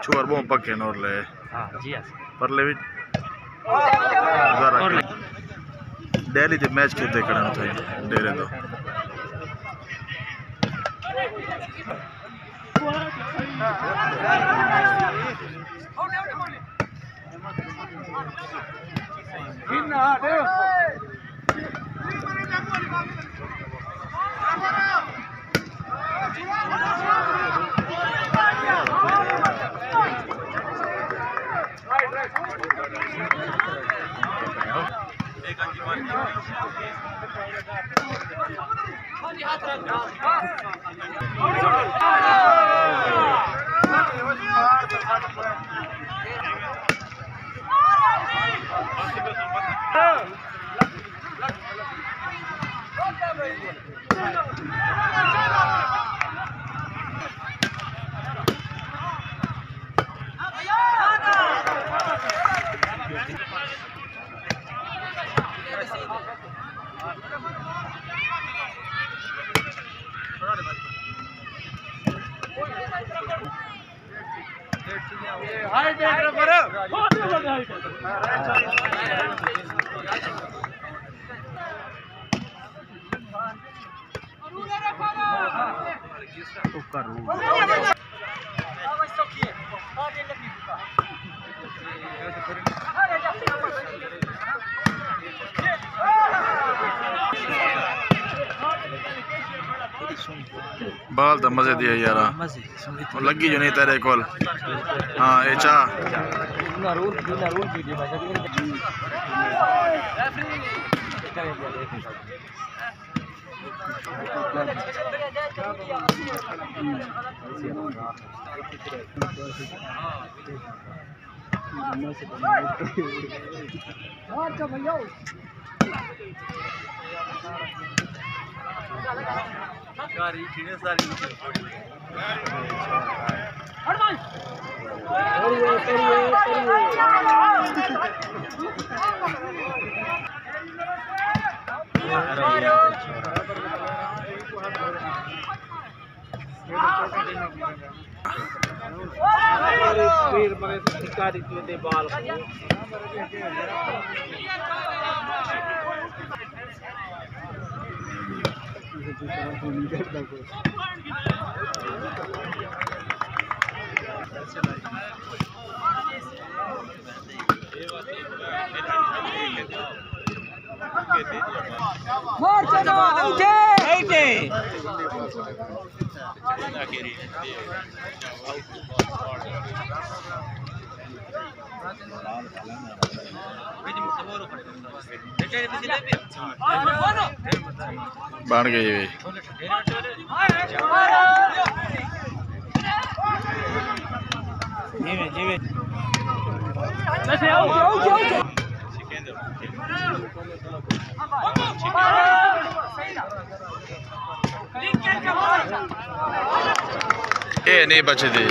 चोर बो पक्के नोर ले हां जी पर ले डेली दे मैच खेलते करना था डेरे दो बाल तो मजे दिए यार लगी जो नहीं तेरे कोल हाँ ये चा बन गई ये नहीं बचे थे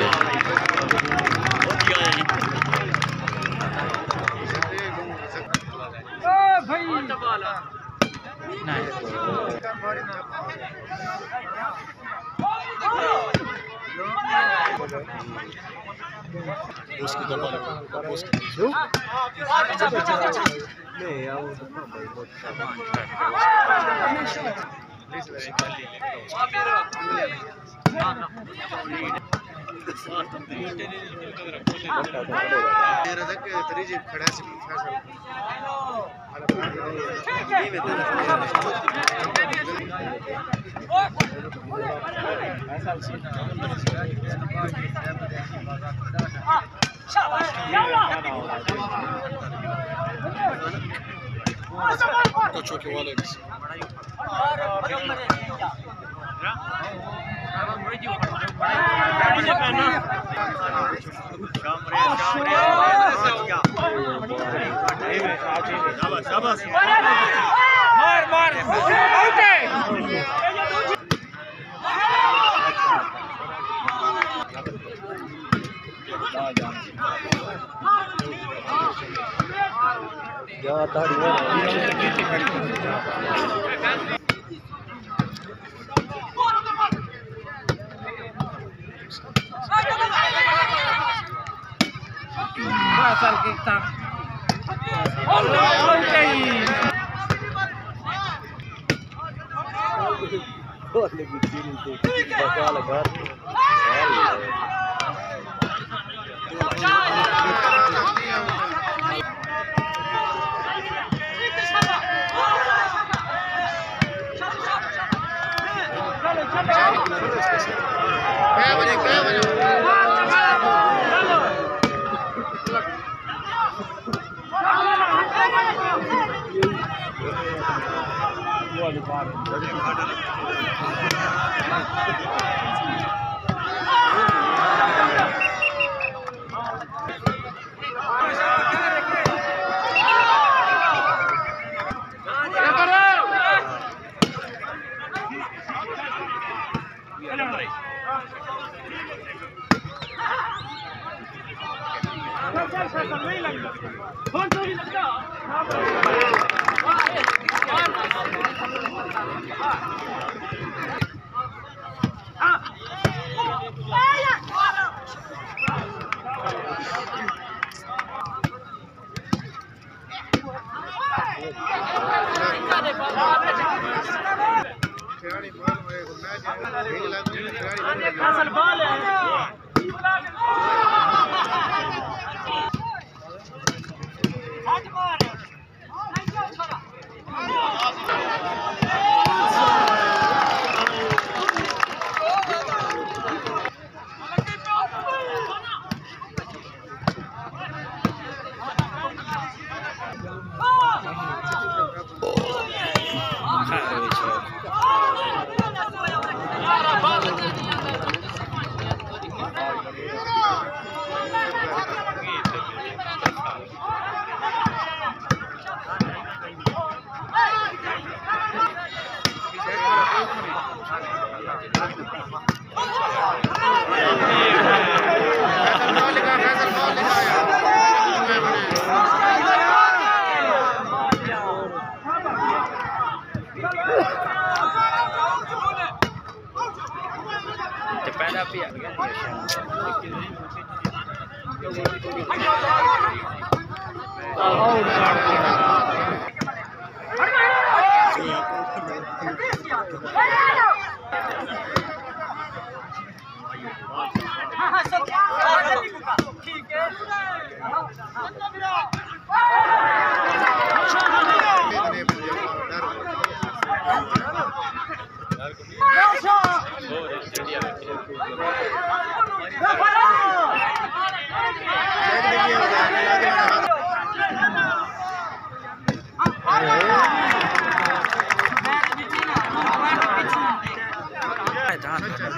उसकी शाबाश coachó que vale.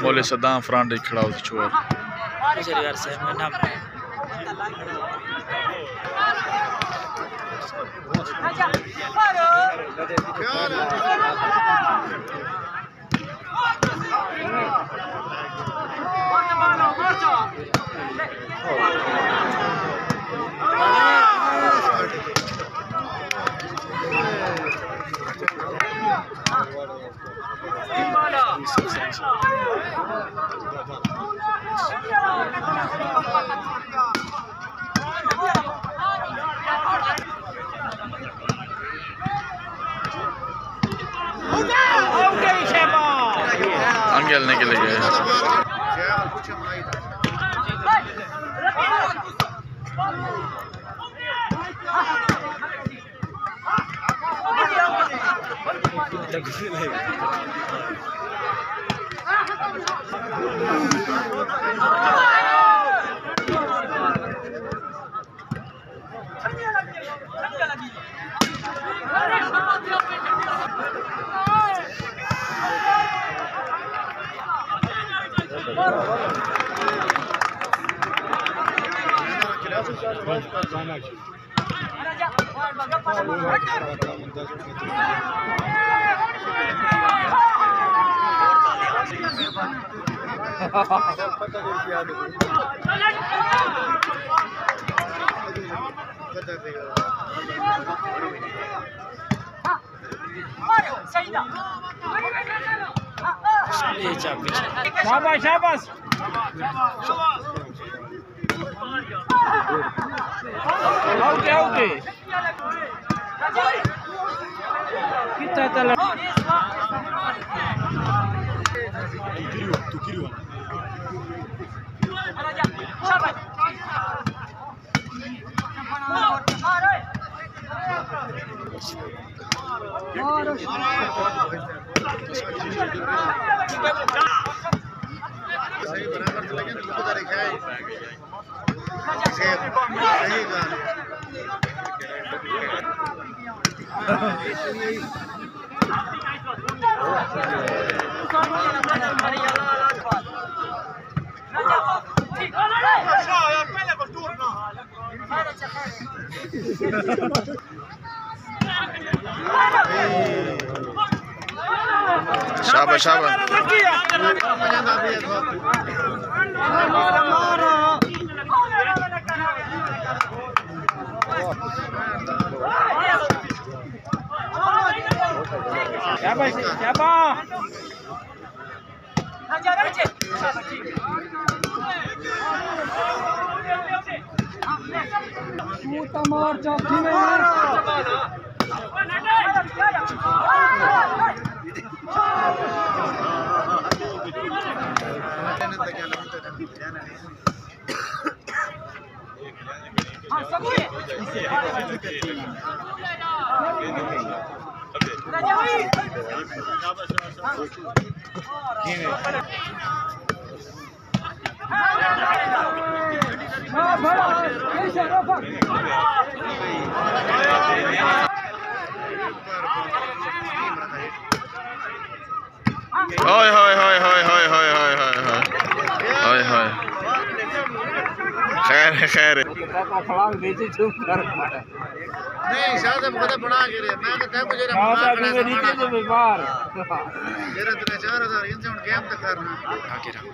मौले सदाम फ्रांड खड़ा हो चुका अंगेल निकल गए लगी शाबाश शाबाश ओके ओके कितना तला सही बराबर तो लेकिन तुमको तो रखा है सही शाबाश शाबाश शाबाश शाबाश मार चौकी में हाय हाय हाय हाय हाय हाय हाय हाय हाय हाय खैर है खैर नहीं शायद मुझे बना के रे मैं कहता हूं मुझे नीचे से बीमार मेरा तो 4000 इनसे उन गेम तक करना आगे रखो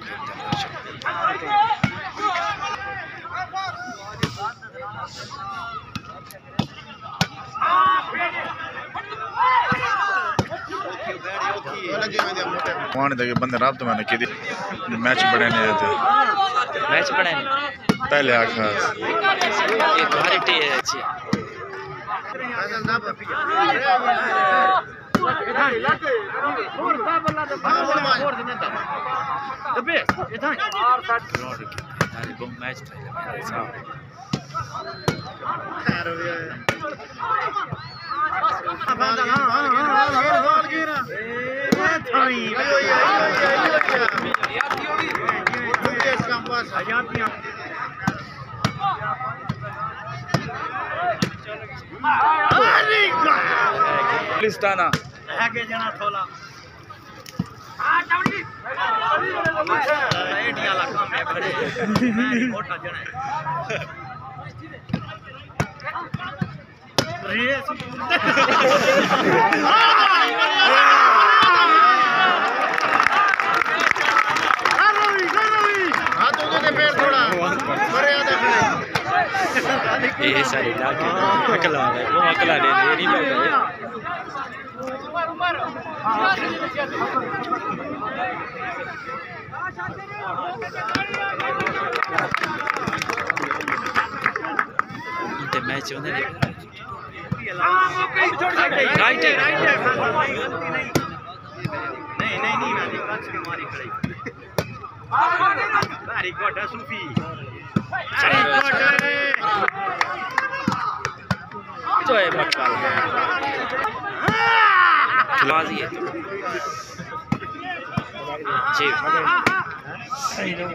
वहाँ तक बंदे रात तो मैंने की मैच बढ़ाने आए थे मैच बढ़ाने पहले आखा ये क्वालिटी है अच्छी मैच लिस्टाना आगे जाना थोला एडिया ला काम है बड़े मैं मोटा जना रेस हाथ उधर पैर थोड़ा बड़े आधा खड़े ये सारी लाके अकला है वो अकला ले ये नहीं बैठा इनके मैच होने लगे राइट है नहीं मैं कांच के मारी खड़ी वेरी गुड सूफी तो है मटका खिलाजी है जी सही लोग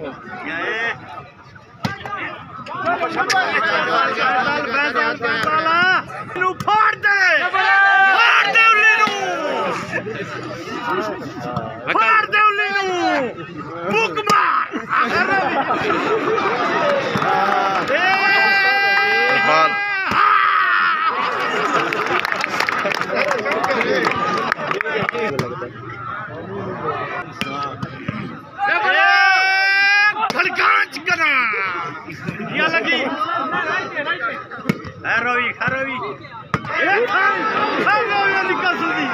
फाड़ दे उल्लू बुक मार Roi, Roi. Roi, निकल सुनी.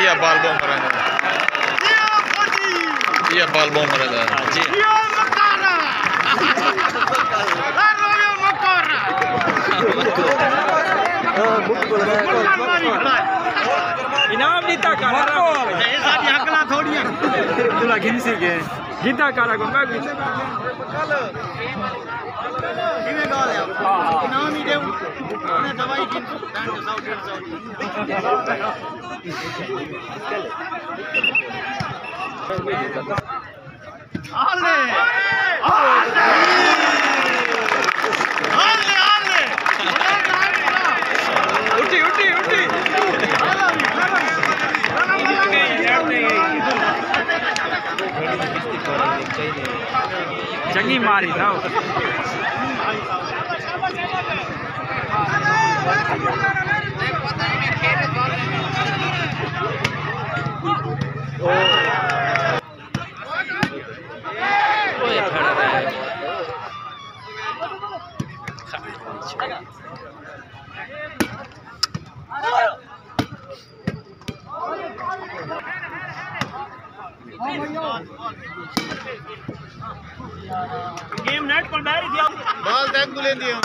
Iya bal bom mereka. Iya bal bom mereka. Iya Makara. Royal Makara. इनाम जीता काला ऐसा भी हकला थोड़ी है तुला घिनसी के जीता काला को मैं किਵੇਂ ਗਾ ਲਿਆ ਇਨਾਮ ਹੀ ਦੇਉ ਉਹਨੇ ਦਵਾਈ ਕੀ 100 ਆਲੇ ਆਲੇ ਆਲੇ ਆਲੇ ਉੱਠੀ ਉੱਠੀ ਉੱਠੀ चंगी मारी था गेम नेट पर बैठ दिया बॉल तक बुले दिया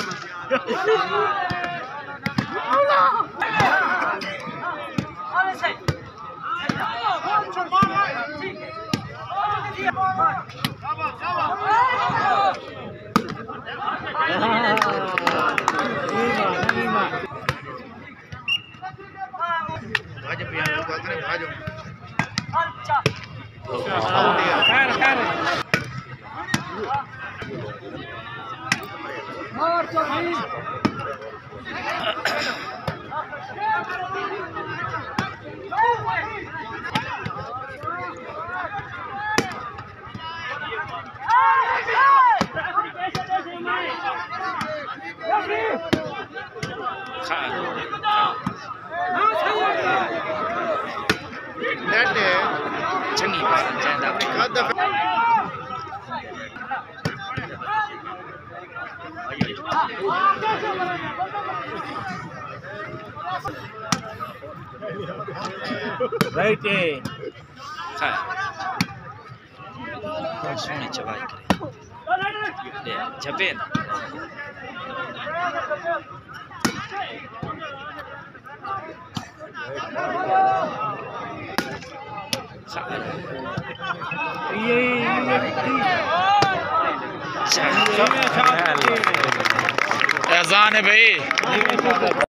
चंगी राइट सोनी चबाई करे छपे ना एजान है भाई।